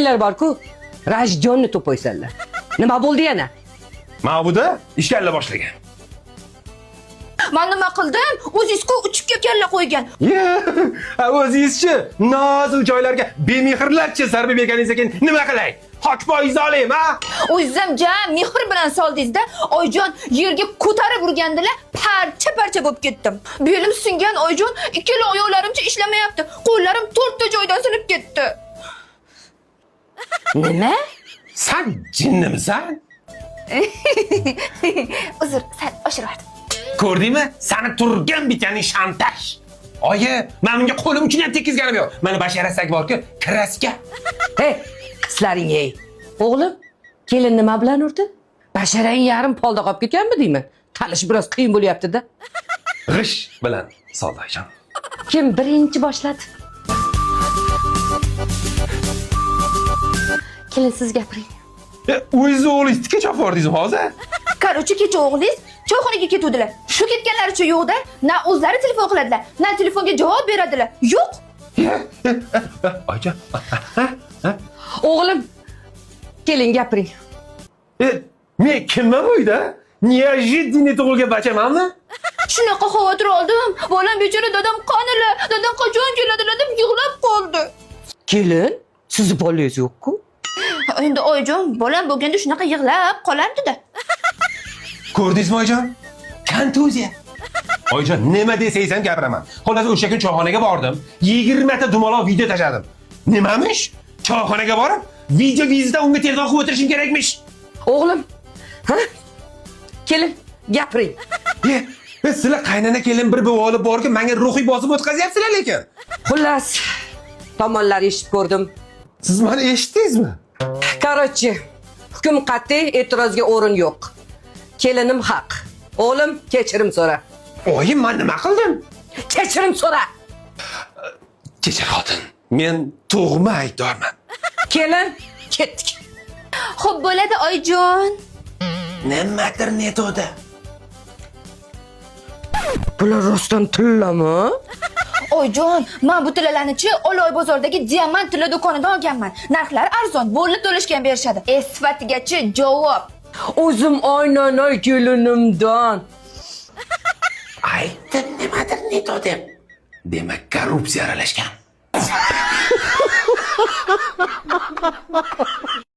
Kelinglar bor-ku, Rajdonni to'poysanlar. Nima bo'ldi yana? Ma'buda ishkalla boshlagan. Men nima qildim? O'zingizku uchibga kalla qo'ygan. O'zingizchi nozik joylarga bemehrlarcha zarba berganingiz ekan nima qilay? Hokpoyiz olaymi, ha? O'zim jam mehr bilan soldingiz-da, Oyjon yerga ko'tarib urgandilar, parcha-parcha bo'lib ketdim. Belim singan Oyjon, ikkala oyoqlarimcha ishlamayapti. Qo'llarim to'rtta joydan sinib ketdi. Nima? Sen jinnimisan? Uzr, sal oshirardim. Ko'rdingmi? Seni turgan bitganing shantaj. Oyi, men bunga qo'lim uchun ham tekizganim yo'q. Mana basharasak bor-ku, kraska. Hey, qizlaring ey. O'g'lim, kelin nima bilan urdi? Basharang yarim polda qolib ketganmi deymi? Talish biroz qiyin bo'lyapti-da. G'ish bilan Soldajon. Kim birinchi boshladi? Kelin siz gapiring. O'zingiz o'g'lingizni kecha olib bordingizmi hozir? Qarochi kecha o'g'lingiz choyxonaga ketuvdilar. Shu ketganlaricha yo'qda, na o'zlari telefon qiladilar, na telefonga javob beradilar. Yo'q. Oyijon. O'g'lim, keling gapiring. Men kimman uyda? Неожиданно tug'ilgan bachamanmi? Shunaqa xavotir oldim. Bolam bechora dadam qanilar, dadam qachon keladilar deb yig'lab qoldi. Kelin, sizni bolangiz yo'q-ku? Endi Oyjon, bolam bo'lganda shunaqa yig'lab qolardi-da. Ko'rdingizmi oyijon? Kontuziya. Oyijon, nima desangiz ham gapiraman. Xullas o'sha kun choyxonaga bordim. 20 ta dumaloq video tashladim. Nimamish? Choyxonaga borib, video vizida unga telefon qilib o'tirishim kerakmish. O'g'lim, ha? Kelin, gapiring. Sizlar qaynana kelin bir olib borib, menga ruhiy bosib o'tkazyapsizlar lekin. Xullas, tomonlar eshitib ko'rdim. Siz meni eshitdingizmi? Qarochi, hukm qat'iy, e'tirozga o'rin yo'q. Kelinim haq. O'g'lim, kechirim so'ra. Oyim, men nima qildim? Kechirim so'ra. Kechir xotin, men tug'ma aybdorman. Kelin, ketdik. Xo'p bo'ladi Oyjon. Nimadir netodi. Bular rostdan tillami? Oyjon, men bu tillalarni-chi Oloy bozordagi diamant tilla do'konidan olganman. Narxlar arzon, bo'linib to'lashgan berishadi. Sifatigachi javob. O'zim aynan kelinimdan. Aytdim nimadir netodi. Demak, korrupsiya aralashgan.